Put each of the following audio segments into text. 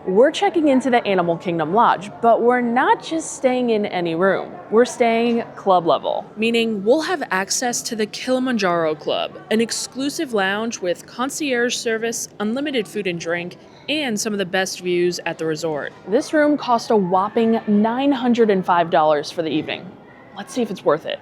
We're checking into the Animal Kingdom Lodge, but we're not just staying in any room. We're staying club level, meaning we'll have access to the Kilimanjaro Club, an exclusive lounge with concierge service, unlimited food and drink, and some of the best views at the resort. This room cost a whopping $905 for the evening. Let's see if it's worth it.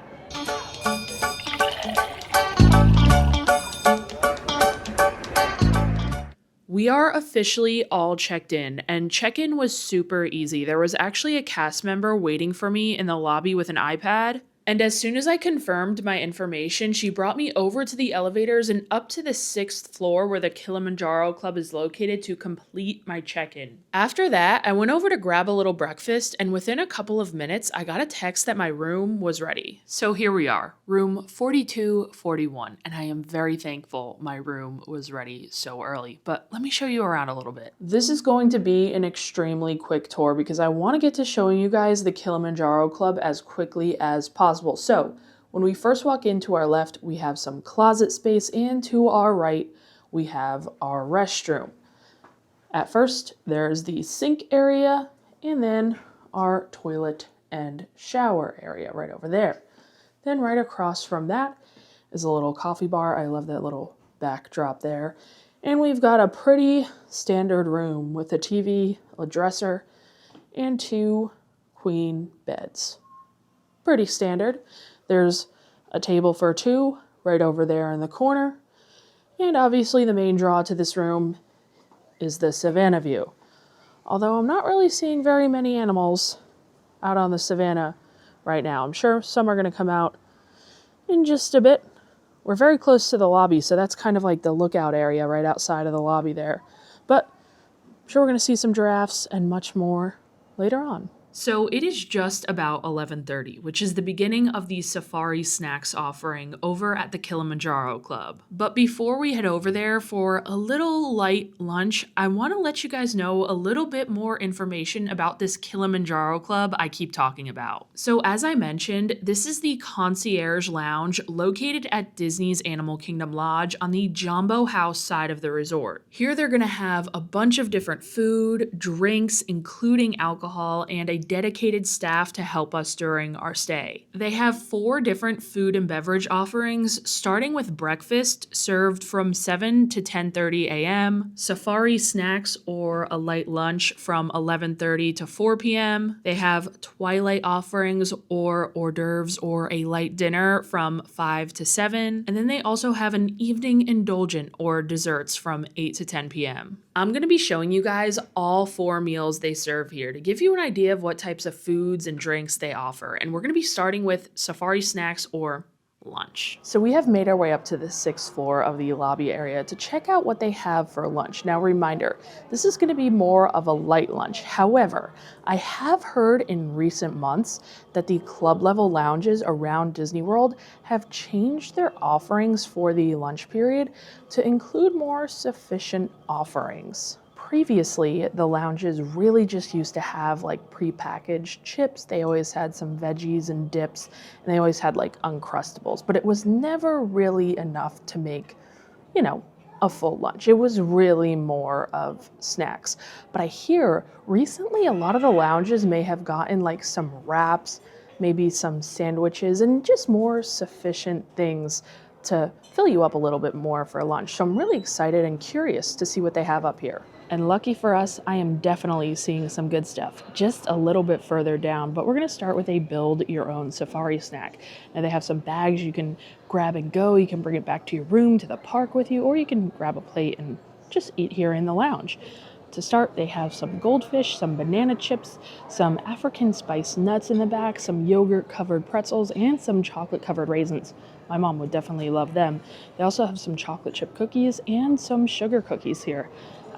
We are officially all checked in, and check-in was super easy. There was actually a cast member waiting for me in the lobby with an iPad. And as soon as I confirmed my information, she brought me over to the elevators and up to the 6th floor where the Kilimanjaro Club is located to complete my check-in. After that, I went over to grab a little breakfast, and within a couple of minutes, I got a text that my room was ready. So here we are, room 4241, and I am very thankful my room was ready so early. But let me show you around a little bit. This is going to be an extremely quick tour because I want to get to showing you guys the Kilimanjaro Club as quickly as possible. So when we first walk in, to our left, we have some closet space, and to our right, we have our restroom. At first, there's the sink area, and then our toilet and shower area right over there. Then right across from that is a little coffee bar. I love that little backdrop there. And we've got a pretty standard room with a TV, a dresser, and 2 queen beds. Pretty standard. There's a table for 2 right over there in the corner. And obviously the main draw to this room is the Savannah View. Although I'm not really seeing very many animals out on the Savannah right now. I'm sure some are going to come out in just a bit. We're very close to the lobby, so that's kind of like the lookout area right outside of the lobby there. But I'm sure we're going to see some giraffes and much more later on. So it is just about 11:30, which is the beginning of the safari snacks offering over at the Kilimanjaro Club. But before we head over there for a little light lunch, I want to let you guys know a little bit more information about this Kilimanjaro Club I keep talking about. So as I mentioned, this is the concierge lounge located at Disney's Animal Kingdom Lodge on the Jumbo House side of the resort. Here they're going to have a bunch of different food, drinks, including alcohol, and a dedicated staff to help us during our stay. They have 4 different food and beverage offerings, starting with breakfast served from 7 to 10:30 a.m., safari snacks or a light lunch from 11:30 to 4 p.m. They have twilight offerings or hors d'oeuvres or a light dinner from 5 to 7. And then they also have an evening indulgent or desserts from 8 to 10 p.m. I'm going to be showing you guys all 4 meals they serve here to give you an idea of what types of foods and drinks they offer. And we're going to be starting with safari snacks or lunch. So we have made our way up to the 6th floor of the lobby area to check out what they have for lunch. Now, reminder, this is going to be more of a light lunch. However, I have heard in recent months that the club level lounges around Disney World have changed their offerings for the lunch period to include more sufficient offerings. Previously, the lounges really just used to have like prepackaged chips. They always had some veggies and dips, and they always had like Uncrustables, but it was never really enough to make, a full lunch. It was really more of snacks. But I hear recently a lot of the lounges may have gotten like some wraps, maybe some sandwiches, and just more sufficient things to fill you up a little bit more for lunch. So I'm really excited and curious to see what they have up here. And lucky for us, I am definitely seeing some good stuff just a little bit further down, but we're gonna start with a build your own safari snack. Now they have some bags you can grab and go. You can bring it back to your room, to the park with you, or you can grab a plate and just eat here in the lounge. To start, they have some goldfish, some banana chips, some African spiced nuts in the back, some yogurt-covered pretzels, and some chocolate-covered raisins. My mom would definitely love them. They also have some chocolate chip cookies and some sugar cookies here.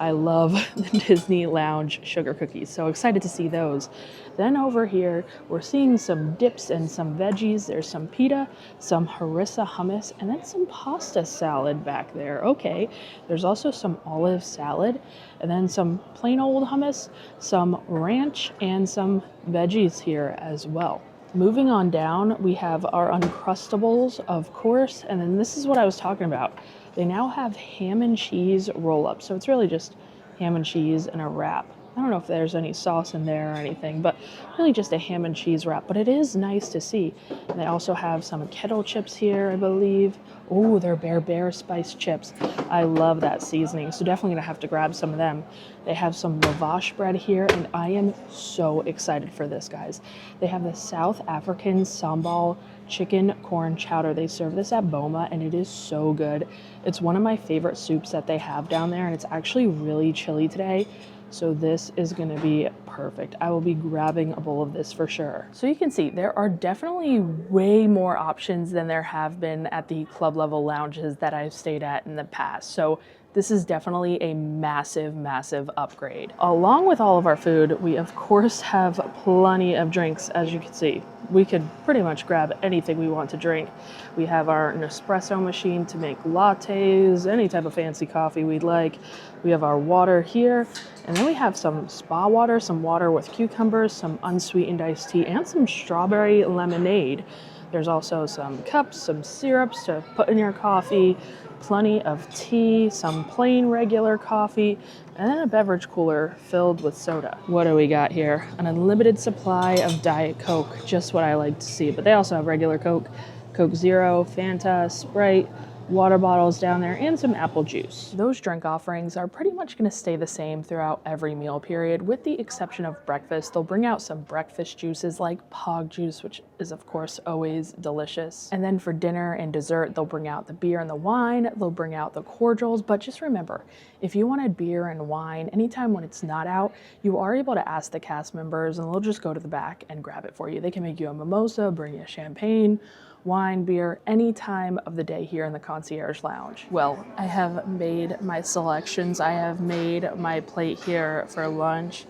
I love the Disney Lounge sugar cookies, so excited to see those. Then over here, we're seeing some dips and some veggies. There's some pita, some harissa hummus, and then some pasta salad back there. Okay, there's also some olive salad, and then some plain old hummus, some ranch, and some veggies here as well. Moving on down, we have our Uncrustables, of course, and then this is what I was talking about. They now have ham and cheese roll-ups, so it's really just ham and cheese and a wrap. I don't know if there's any sauce in there or anything, but really just a ham and cheese wrap. But it is nice to see. And they also have some kettle chips here, I believe. Oh, they're bear spice chips. I love that seasoning, so definitely gonna have to grab some of them. They have some lavash bread here, and I am so excited for this, guys. They have the South African sambal chicken corn chowder. They serve this at Boma, and it is so good. It's one of my favorite soups that they have down there, and it's actually really chilly today. So this is going to be perfect. I will be grabbing a bowl of this for sure. So you can see there are definitely way more options than there have been at the club level lounges that I've stayed at in the past. So this is definitely a massive, massive upgrade. Along with all of our food, we of course have plenty of drinks, as you can see. We could pretty much grab anything we want to drink. We have our Nespresso machine to make lattes, any type of fancy coffee we'd like. We have our water here, and then we have some spa water, some water with cucumbers, some unsweetened iced tea, and some strawberry lemonade. There's also some cups, some syrups to put in your coffee, plenty of tea, some plain regular coffee, and then a beverage cooler filled with soda. What do we got here? An unlimited supply of Diet Coke, just what I like to see. But they also have regular Coke, Coke Zero, Fanta, Sprite, water bottles down there, and some apple juice. Those drink offerings are pretty much going to stay the same throughout every meal period, with the exception of breakfast. They'll bring out some breakfast juices like Pog juice, which is of course always delicious. And then for dinner and dessert, they'll bring out the beer and the wine. They'll bring out the cordials. But just remember, if you wanted beer and wine, anytime when it's not out, you are able to ask the cast members and they'll just go to the back and grab it for you. They can make you a mimosa, bring you champagne, wine, beer, any time of the day here in the concierge lounge. Well, I have made my selections. I have made my plate here for lunch.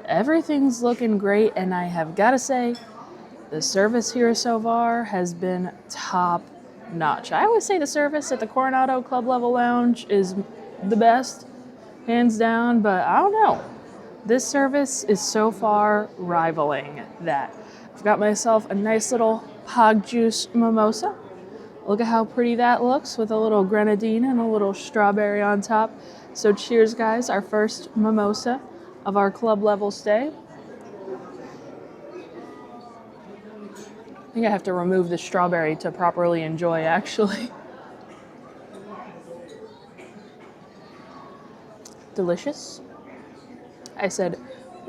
Everything's looking great, and I have got to say, the service here so far has been top notch. I always say the service at the Coronado Club Level Lounge is the best, hands down, but I don't know. This service is so far rivaling that. I've got myself a nice little Pog juice mimosa. Look at how pretty that looks with a little grenadine and a little strawberry on top. So cheers, guys, our first mimosa of our club level stay. I think I have to remove the strawberry to properly enjoy, actually. Delicious. I said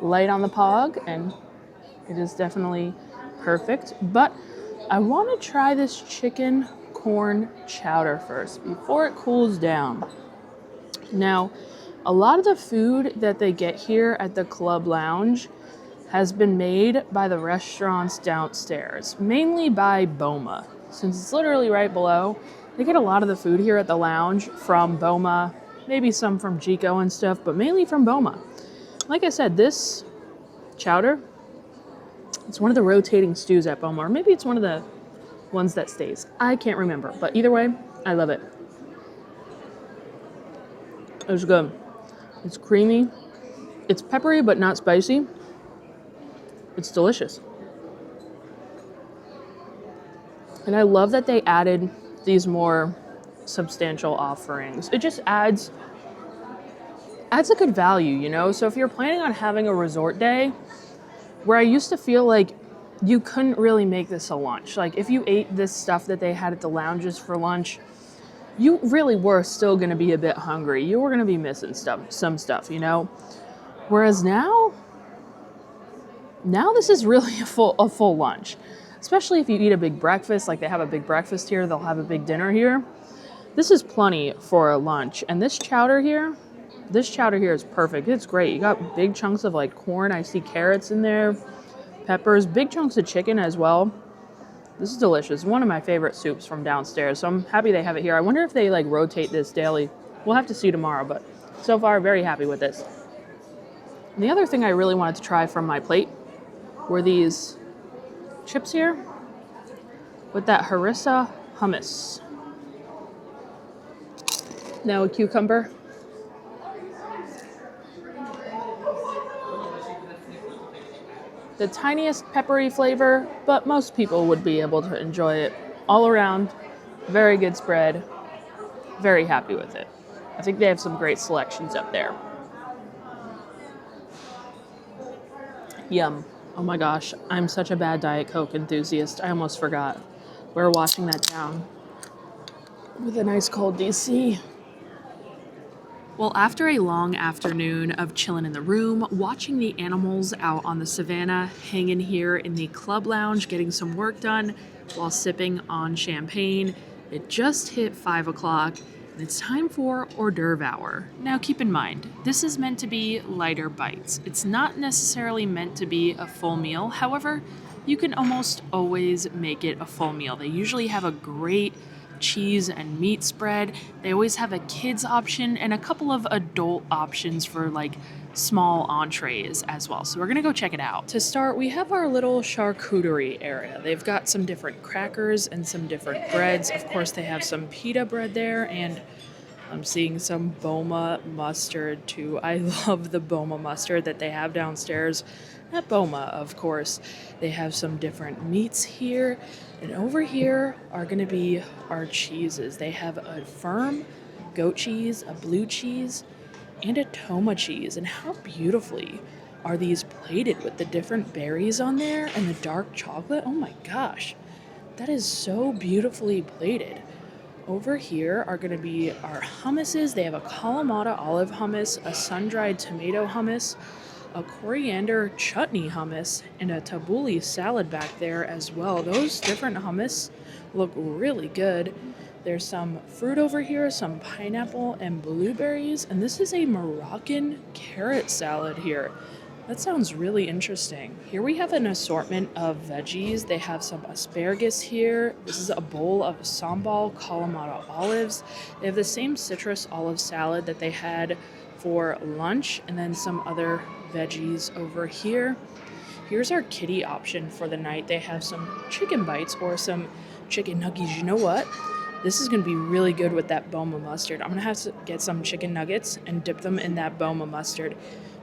light on the Pog, and it is definitely perfect, but I want to try this chicken corn chowder first before it cools down. Now, a lot of the food that they get here at the club lounge has been made by the restaurants downstairs, mainly by Boma. Since it's literally right below, they get a lot of the food here at the lounge from Boma, maybe some from Chico and stuff, but mainly from Boma. Like I said, this chowder, it's one of the rotating stews at Boma, or maybe it's one of the ones that stays. I can't remember, but either way, I love it. It's good. It's creamy. It's peppery, but not spicy. It's delicious. And I love that they added these more substantial offerings. It just adds a good value, you know? So if you're planning on having a resort day, where I used to feel like you couldn't really make this a lunch. Like if you ate this stuff that they had at the lounges for lunch, you really were still going to be a bit hungry. You were going to be missing some stuff, you know? Whereas now this is really a full lunch. Especially if you eat a big breakfast, like they have a big breakfast here, they'll have a big dinner here. This is plenty for a lunch. And this chowder here is perfect. It's great. You got big chunks of like corn. I see carrots in there, peppers, big chunks of chicken as well. This is delicious. One of my favorite soups from downstairs. So I'm happy they have it here. I wonder if they like rotate this daily. We'll have to see tomorrow, but so far very happy with this. And the other thing I really wanted to try from my plate were these chips here with that harissa hummus. Now a cucumber. The tiniest peppery flavor, but most people would be able to enjoy it all around. Very good spread. Very happy with it. I think they have some great selections up there. Yum. Oh my gosh, I'm such a bad Diet Coke enthusiast. I almost forgot. We're washing that down with a nice cold DC. Well, after a long afternoon of chilling in the room, watching the animals out on the savannah, hanging here in the club lounge, getting some work done while sipping on champagne, it just hit 5 o'clock and it's time for hors d'oeuvre hour. Now keep in mind, this is meant to be lighter bites. It's not necessarily meant to be a full meal. However, you can almost always make it a full meal. They usually have a great cheese and meat spread. They always have a kids option and a couple of adult options for like small entrees as well. So we're gonna go check it out. To start, we have our little charcuterie area. They've got some different crackers and some different breads. Of course, they have some pita bread there, and I'm seeing some Boma mustard too. I love the Boma mustard that they have downstairs at Boma, of course. They have some different meats here. And over here are going to be our cheeses. They have a firm goat cheese, a blue cheese, and a toma cheese. And how beautifully are these plated with the different berries on there and the dark chocolate? Oh my gosh, that is so beautifully plated. Over here are going to be our hummuses. They have a Kalamata olive hummus, a sun-dried tomato hummus, a coriander chutney hummus, and a tabbouleh salad back there as well. Those different hummus look really good. There's some fruit over here, some pineapple and blueberries, and this is a Moroccan carrot salad here. That sounds really interesting. Here we have an assortment of veggies. They have some asparagus here. This is a bowl of sambal Kalamata olives. They have the same citrus olive salad that they had for lunch, and then some other veggies over here. Here's our kiddie option for the night. They have some chicken bites or some chicken nuggets. You know what? This is going to be really good with that Boma mustard. I'm going to have to get some chicken nuggets and dip them in that Boma mustard.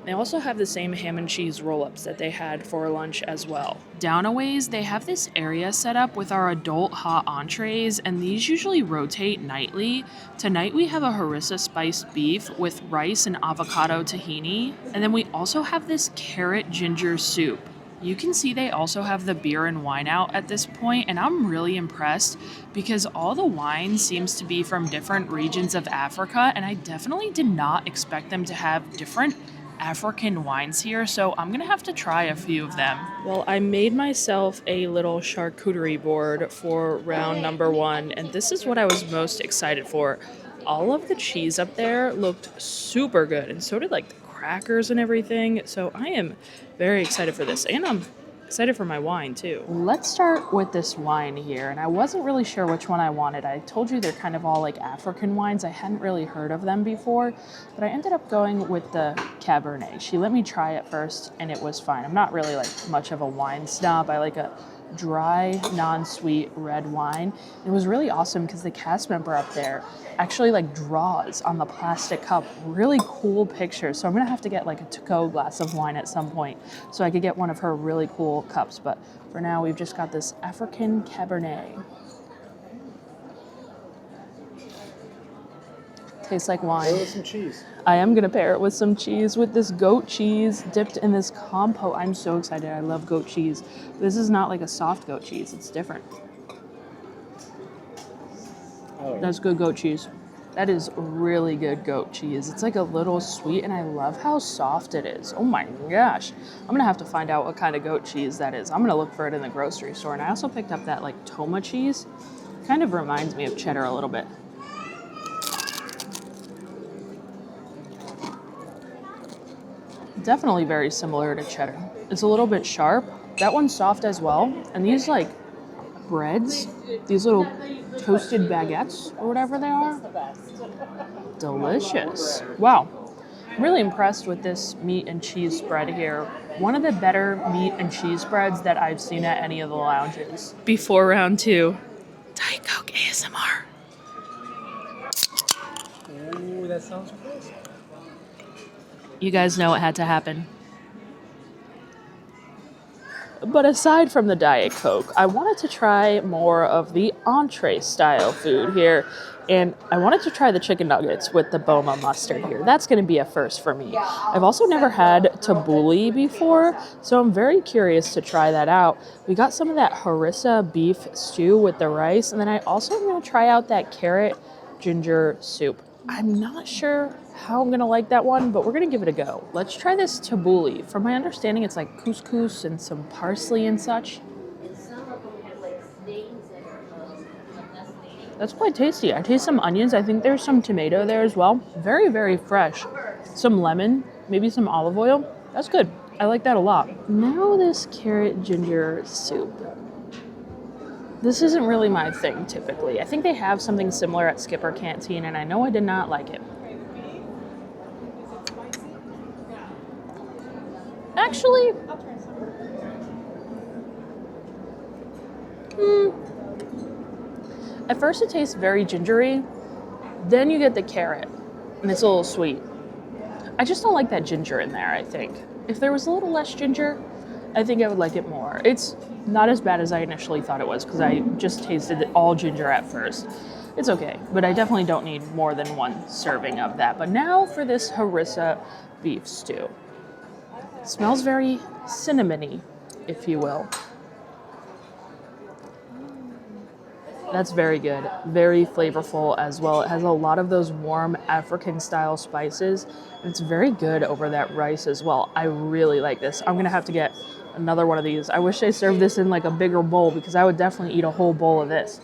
They also have the same ham and cheese roll-ups that they had for lunch as well. Down-a-ways, they have this area set up with our adult hot entrees, and these usually rotate nightly. Tonight we have a harissa spiced beef with rice and avocado tahini, and then we also have this carrot ginger soup. You can see they also have the beer and wine out at this point, and I'm really impressed because all the wine seems to be from different regions of Africa, and I definitely did not expect them to have different African wines here, so I'm gonna have to try a few of them. Well, I made myself a little charcuterie board for round number 1, and this is what I was most excited for. All of the cheese up there looked super good, and so did like the crackers and everything, so I am very excited for this, and I'm excited for my wine too. Let's start with this wine here, and I wasn't really sure which one I wanted. I told you they're kind of all like African wines. I hadn't really heard of them before, but I ended up going with the Cabernet. She let me try it first, and it was fine. I'm not really like much of a wine snob. I like a dry, non-sweet red wine. It was really awesome because the cast member up there actually like draws on the plastic cup really cool pictures. So I'm gonna have to get like a to-go glass of wine at some point so I could get one of her really cool cups. But for now, we've just got this African Cabernet. Tastes like wine. Pair it with some cheese. I am gonna pair it with some cheese, with this goat cheese dipped in this compote. I'm so excited. I love goat cheese. This is not like a soft goat cheese. It's different. Oh, yeah. That's good goat cheese. That is really good goat cheese. It's like a little sweet, and I love how soft it is. Oh my gosh. I'm gonna have to find out what kind of goat cheese that is. I'm gonna look for it in the grocery store. And I also picked up that like toma cheese. Kind of reminds me of cheddar a little bit. Definitely very similar to cheddar. It's a little bit sharp. That one's soft as well. And these like breads, these little toasted baguettes or whatever they are, delicious. Wow. I'm really impressed with this meat and cheese spread here. One of the better meat and cheese spreads that I've seen at any of the lounges. Before round 2, Diet Coke ASMR. Ooh, that sounds crazy. You guys know it had to happen. But aside from the Diet Coke, I wanted to try more of the entree style food here. And I wanted to try the chicken nuggets with the Boma mustard here. That's going to be a first for me. I've also never had tabbouleh before, so I'm very curious to try that out. We got some of that harissa beef stew with the rice, and then I also am going to try out that carrot ginger soup. I'm not sure how I'm going to like that one, but we're going to give it a go. Let's try this tabbouleh. From my understanding, it's like couscous and some parsley and such. That's quite tasty. I taste some onions. I think there's some tomato there as well. Very, very fresh. Some lemon, maybe some olive oil. That's good. I like that a lot. Now this carrot ginger soup. This isn't really my thing typically. I think they have something similar at Skipper Canteen, and I know I did not like it. Actually, at first it tastes very gingery, then you get the carrot, and it's a little sweet. I just don't like that ginger in there, I think. If there was a little less ginger, I think I would like it more. It's not as bad as I initially thought it was, because I just tasted it all ginger at first. It's okay, but I definitely don't need more than one serving of that. But now for this harissa beef stew. It smells very cinnamony, if you will. That's very good. Very flavorful as well. It has a lot of those warm African-style spices. And it's very good over that rice as well. I really like this. I'm going to have to get another one of these. I wish they served this in like a bigger bowl, because I would definitely eat a whole bowl of this.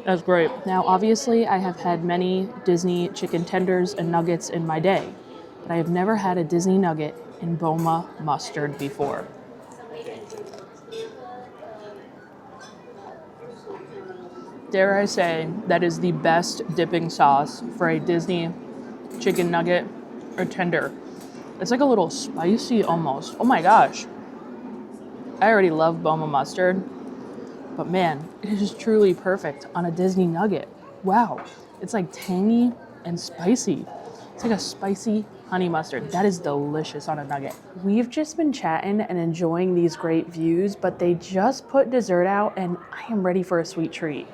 That's great. Now, obviously, I have had many Disney chicken tenders and nuggets in my day, but I have never had a Disney nugget in Boma mustard before. Dare I say, that is the best dipping sauce for a Disney chicken nugget or tender. It's like a little spicy almost. Oh my gosh. I already love Boma mustard, but man, it is truly perfect on a Disney nugget. Wow. It's like tangy and spicy. It's like a spicy honey mustard. That is delicious on a nugget. We've just been chatting and enjoying these great views, but they just put dessert out and I am ready for a sweet treat.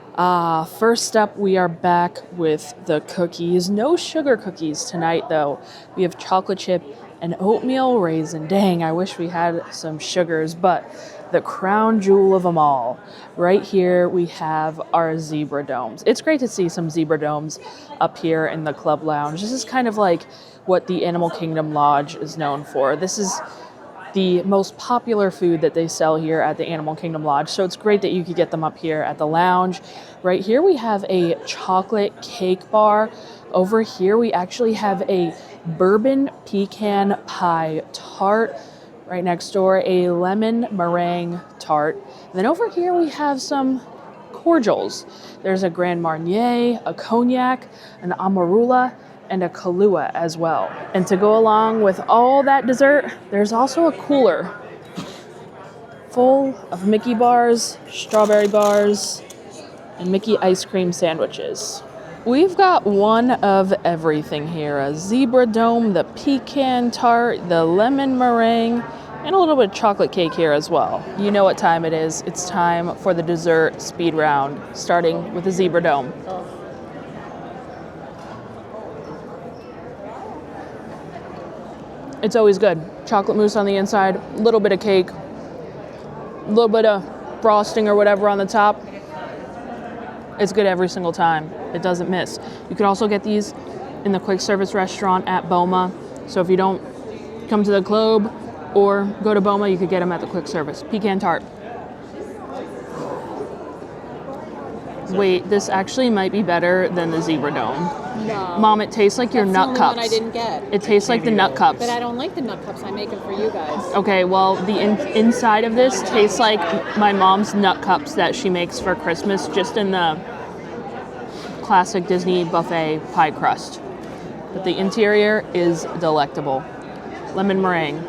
First up, we are back with the cookies. No sugar cookies tonight though. We have chocolate chip and oatmeal raisin. Dang, I wish we had some sugars, but the crown jewel of them all. Right here, we have our zebra domes. It's great to see some zebra domes up here in the club lounge. This is kind of like what the Animal Kingdom Lodge is known for. This is the most popular food that they sell here at the Animal Kingdom Lodge, so it's great that you could get them up here at the lounge. Right here, we have a chocolate cake bar. Over here, we actually have a bourbon pecan pie tart. Right next door, a lemon meringue tart. And then over here we have some cordials. There's a Grand Marnier, a cognac, an amarula, and a Kahlua as well. And to go along with all that dessert, there's also a cooler full of Mickey bars, strawberry bars, and Mickey ice cream sandwiches. We've got one of everything here. A zebra dome, the pecan tart, the lemon meringue, and a little bit of chocolate cake here as well. You know what time it is. It's time for the dessert speed round, starting with the zebra dome. It's always good. Chocolate mousse on the inside, a little bit of cake, a little bit of frosting or whatever on the top. It's good every single time. It doesn't miss. You can also get these in the quick service restaurant at Boma. So if you don't come to the club or go to Boma, you could get them at the quick service. Pecan tart. Wait, this actually might be better than the zebra dome. No. Mom, it tastes like your nut That's the cups. only one I didn't get. It tastes like the nut cups. But I don't like the nut cups. I make them for you guys. Okay, well, the inside of this tastes like my mom's nut cups that she makes for Christmas, just in the classic Disney buffet pie crust. But the interior is delectable. Lemon meringue.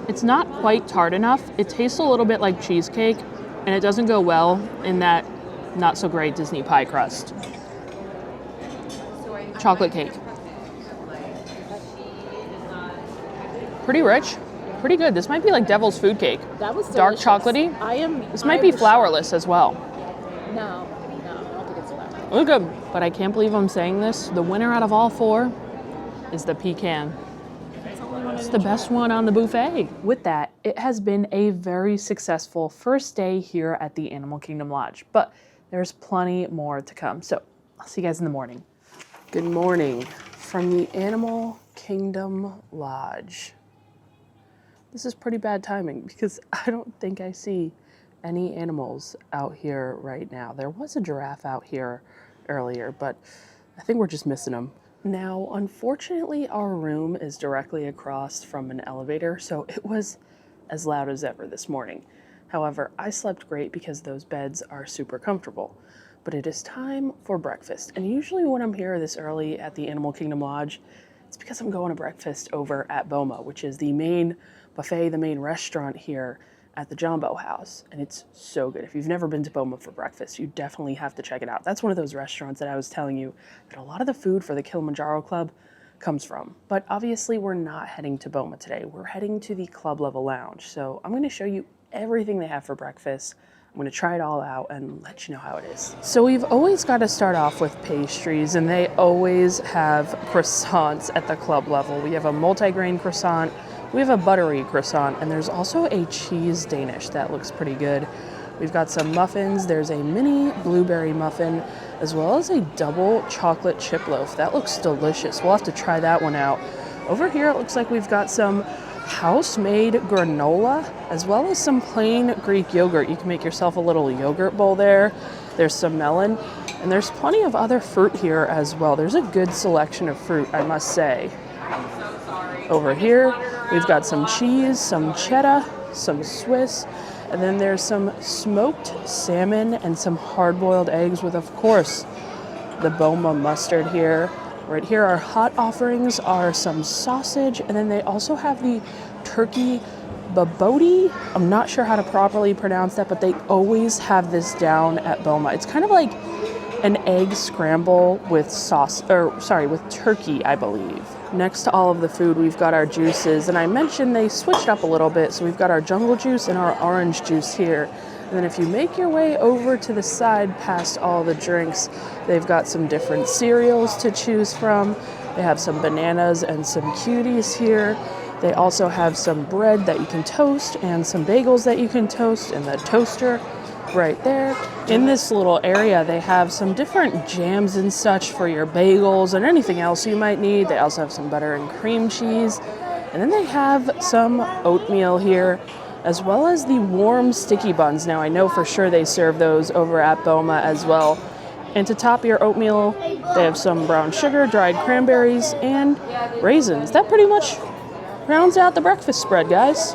It's not quite tart enough. It tastes a little bit like cheesecake, and it doesn't go well in that not so great Disney pie crust. Chocolate cake. Pretty rich. Pretty good. This might be like devil's food cake. That was Dark delicious. chocolatey. This might be flourless as well. No, I don't think it's flour. It was good. But I can't believe I'm saying this. The winner out of all 4 is the pecan. It's the best one on the buffet. With that, it has been a very successful first day here at the Animal Kingdom Lodge, but there's plenty more to come. So I'll see you guys in the morning. Good morning from the Animal Kingdom Lodge. This is pretty bad timing because I don't think I see any animals out here right now. There was a giraffe out here earlier, but I think we're just missing them. Now, unfortunately, our room is directly across from an elevator, so it was as loud as ever this morning. However, I slept great because those beds are super comfortable. But it is time for breakfast. And usually when I'm here this early at the Animal Kingdom Lodge, it's because I'm going to breakfast over at Boma, which is the main buffet, the main restaurant here at the Jumbo House. And it's so good. If you've never been to Boma for breakfast, you definitely have to check it out. That's one of those restaurants that I was telling you that a lot of the food for the Kilimanjaro Club comes from. But obviously we're not heading to Boma today. We're heading to the club level lounge. So I'm going to show you everything they have for breakfast. I'm going to try it all out and let you know how it is. So we've always got to start off with pastries, and they always have croissants at the club level. We have a multi-grain croissant, we have a buttery croissant, and there's also a cheese Danish that looks pretty good. We've got some muffins. There's a mini blueberry muffin, as well as a double chocolate chip loaf. That looks delicious. We'll have to try that one out. Over here, it looks like we've got some house-made granola, as well as some plain Greek yogurt. You can make yourself a little yogurt bowl there. There's some melon, and there's plenty of other fruit here as well. There's a good selection of fruit, I must say. Over here, we've got some cheese, some cheddar, some Swiss, and then there's some smoked salmon and some hard-boiled eggs with, of course, the Boma mustard here. Right here, our hot offerings are some sausage, and then they also have the turkey babodi. I'm not sure how to properly pronounce that, but they always have this down at Boma. It's kind of like an egg scramble with with turkey, I believe. Next to all of the food, we've got our juices, and I mentioned they switched up a little bit, so we've got our jungle juice and our orange juice here. And then if you make your way over to the side past all the drinks, they've got some different cereals to choose from. They have some bananas and some cuties here. They also have some bread that you can toast and some bagels that you can toast in the toaster right there. In this little area, they have some different jams and such for your bagels and anything else you might need. They also have some butter and cream cheese. And then they have some oatmeal here, as well as the warm sticky buns. Now, I know for sure they serve those over at Boma as well. And to top your oatmeal, they have some brown sugar, dried cranberries, and raisins. That pretty much rounds out the breakfast spread, guys.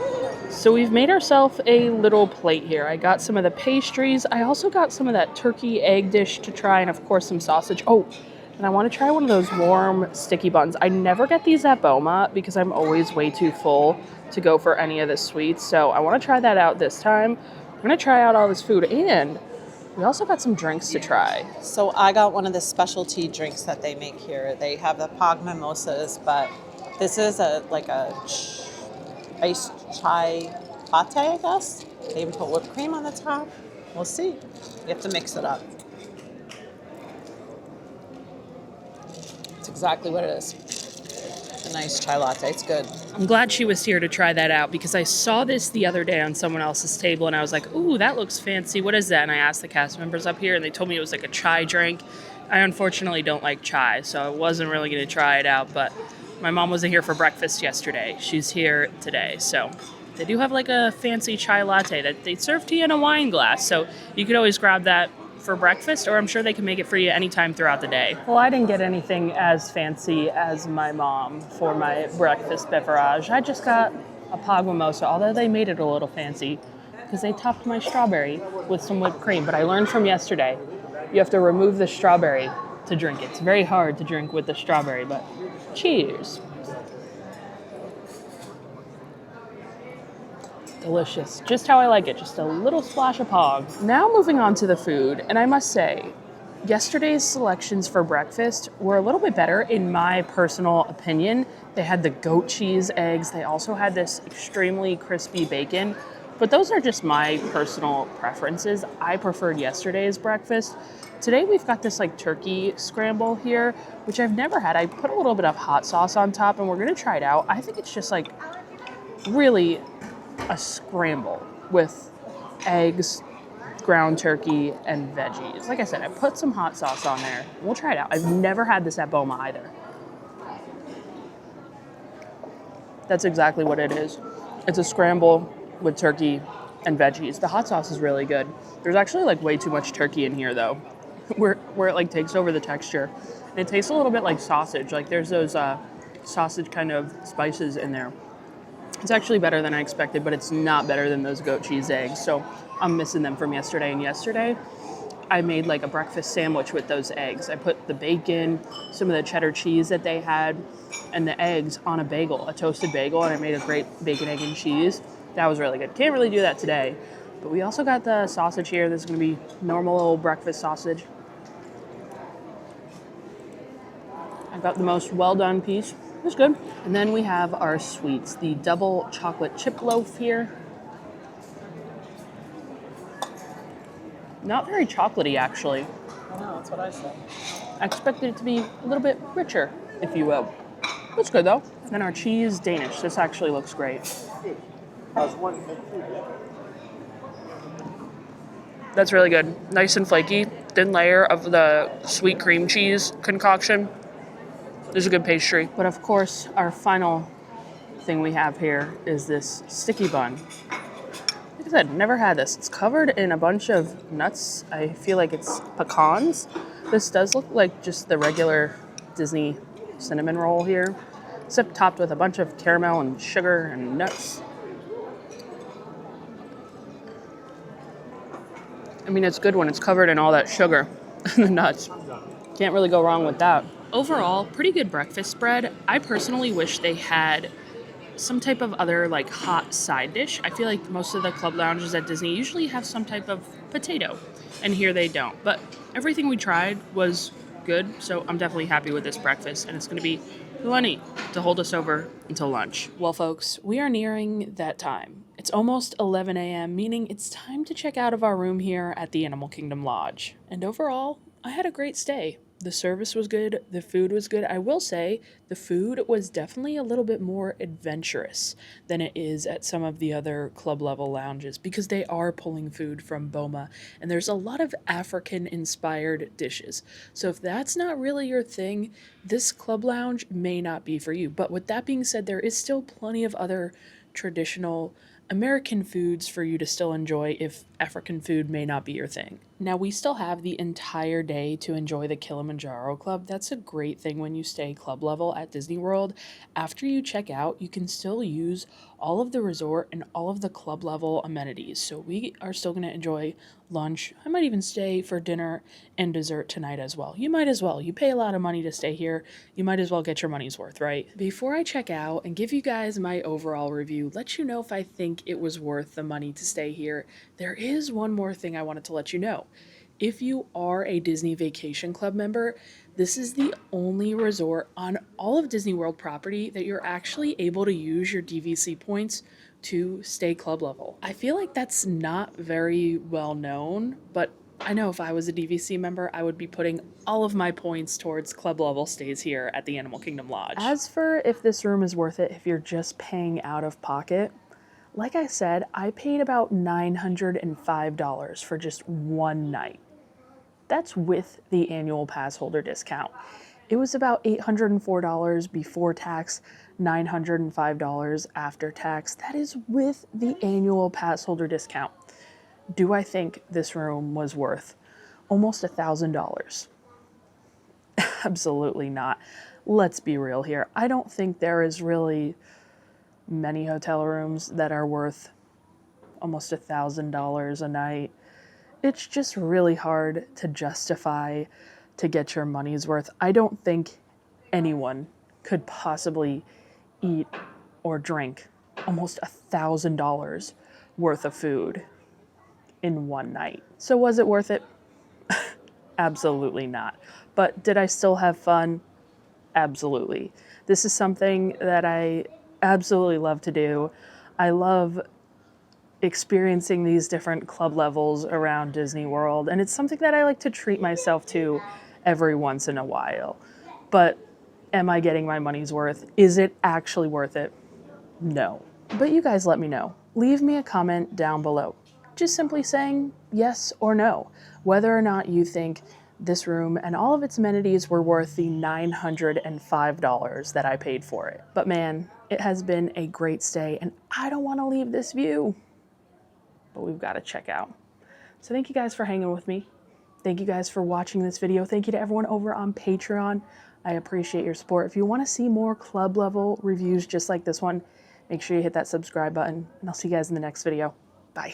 So we've made ourselves a little plate here. I got some of the pastries. I also got some of that turkey egg dish to try, and of course some sausage. Oh, and I want to try one of those warm sticky buns. I never get these at Boma because I'm always way too full to go for any of the sweets. So I want to try that out this time. I'm going to try out all this food, and we also got some drinks to try. So I got one of the specialty drinks that they make here. They have the pog mimosas, but this is like a iced chai latte, I guess. They even put whipped cream on the top. We'll see. You have to mix it up. It's exactly what it is. A nice chai latte. It's good. I'm glad she was here to try that out because I saw this the other day on someone else's table and I was like, ooh, that looks fancy. What is that? And I asked the cast members up here and they told me it was like a chai drink. I unfortunately don't like chai, so I wasn't really going to try it out, but my mom wasn't here for breakfast yesterday. She's here today, so they do have like a fancy chai latte that they serve to you in a wine glass, so you could always grab that for breakfast, or I'm sure they can make it for you anytime throughout the day. Well, I didn't get anything as fancy as my mom for my breakfast beverage. I just got a pog mimosa, although they made it a little fancy because they topped my strawberry with some whipped cream. But I learned from yesterday, you have to remove the strawberry to drink it. It's very hard to drink with the strawberry, but cheers. Delicious. Just how I like it. Just a little splash of pog. Now moving on to the food, and I must say, Yesterday's selections for breakfast were a little bit better in my personal opinion. They had the goat cheese eggs. They also had this extremely crispy bacon, but those are just my personal preferences. I preferred yesterday's breakfast. Today we've got this like turkey scramble here, which I've never had. I put a little bit of hot sauce on top and we're gonna try it out. I think it's just like really a scramble with eggs, ground turkey, and veggies. Like I said, I put some hot sauce on there. We'll try it out. I've never had this at Boma either. That's exactly what it is. It's a scramble with turkey and veggies. The hot sauce is really good. There's actually like way too much turkey in here though, where it like takes over the texture. And it tastes a little bit like sausage. Like there's those sausage kind of spices in there. It's actually better than I expected, but it's not better than those goat cheese eggs. So I'm missing them from yesterday. And yesterday, I made like a breakfast sandwich with those eggs. I put the bacon, some of the cheddar cheese that they had, and the eggs on a bagel, a toasted bagel, and I made a great bacon, egg, and cheese. That was really good. Can't really do that today. But we also got the sausage here. This is going to be normal old breakfast sausage. I got the most well-done piece. It's good. And then we have our sweets, the double chocolate chip loaf here. Not very chocolatey, actually. I know, that's what I said. I expected it to be a little bit richer, if you will. Looks good, though. And then our cheese Danish. This actually looks great. That's really good. Nice and flaky. Thin layer of the sweet cream cheese concoction. This is a good pastry. But of course, our final thing we have here is this sticky bun. Like I said, never had this. It's covered in a bunch of nuts. I feel like it's pecans. This does look like just the regular Disney cinnamon roll here, except topped with a bunch of caramel and sugar and nuts. I mean, it's good when it's covered in all that sugar and the nuts. Can't really go wrong with that. Overall, pretty good breakfast spread. I personally wish they had some type of other like hot side dish. I feel like most of the club lounges at Disney usually have some type of potato, and here they don't. But everything we tried was good, so I'm definitely happy with this breakfast, and it's going to be plenty to hold us over until lunch. Well, folks, we are nearing that time. It's almost 11 a.m., meaning it's time to check out of our room here at the Animal Kingdom Lodge. And overall, I had a great stay. The service was good. The food was good. I will say the food was definitely a little bit more adventurous than it is at some of the other club level lounges because they are pulling food from Boma and there's a lot of African inspired dishes. So if that's not really your thing, this club lounge may not be for you. But with that being said, there is still plenty of other traditional American foods for you to still enjoy if African food may not be your thing. Now, we still have the entire day to enjoy the Kilimanjaro Club. That's a great thing when you stay club level at Disney World. After you check out, you can still use all of the resort and all of the club level amenities. So we are still going to enjoy lunch. I might even stay for dinner and dessert tonight as well. You might as well. You pay a lot of money to stay here. You might as well get your money's worth, right? Before I check out and give you guys my overall review, let you know if I think it was worth the money to stay here, there is one more thing I wanted to let you know. If you are a Disney Vacation Club member, this is the only resort on all of Disney World property that you're actually able to use your DVC points to stay club level. I feel like that's not very well known, but I know if I was a DVC member, I would be putting all of my points towards club level stays here at the Animal Kingdom Lodge. As for if this room is worth it if you're just paying out of pocket, like I said, I paid about $905 for just one night. That's with the annual pass holder discount. It was about $804 before tax, $905 after tax. That is with the annual pass holder discount. Do I think this room was worth almost $1,000? Absolutely not. Let's be real here. I don't think there is really many hotel rooms that are worth almost $1,000 a night. It's just really hard to justify to get your money's worth. I don't think anyone could possibly eat or drink almost $1,000 worth of food in one night. So was it worth it? Absolutely not. But did I still have fun? Absolutely. This is something that I absolutely love to do. I love experiencing these different club levels around Disney World, and it's something that I like to treat myself to every once in a while. But am I getting my money's worth? Is it actually worth it? No. But you guys let me know. Leave me a comment down below, just simply saying yes or no, whether or not you think this room and all of its amenities were worth the $905 that I paid for it. But man, it has been a great stay, and I don't want to leave this view. But we've got to check out. So thank you guys for hanging with me. Thank you guys for watching this video. Thank you to everyone over on Patreon. I appreciate your support. If you want to see more club level reviews just like this one, make sure you hit that subscribe button, and I'll see you guys in the next video. Bye.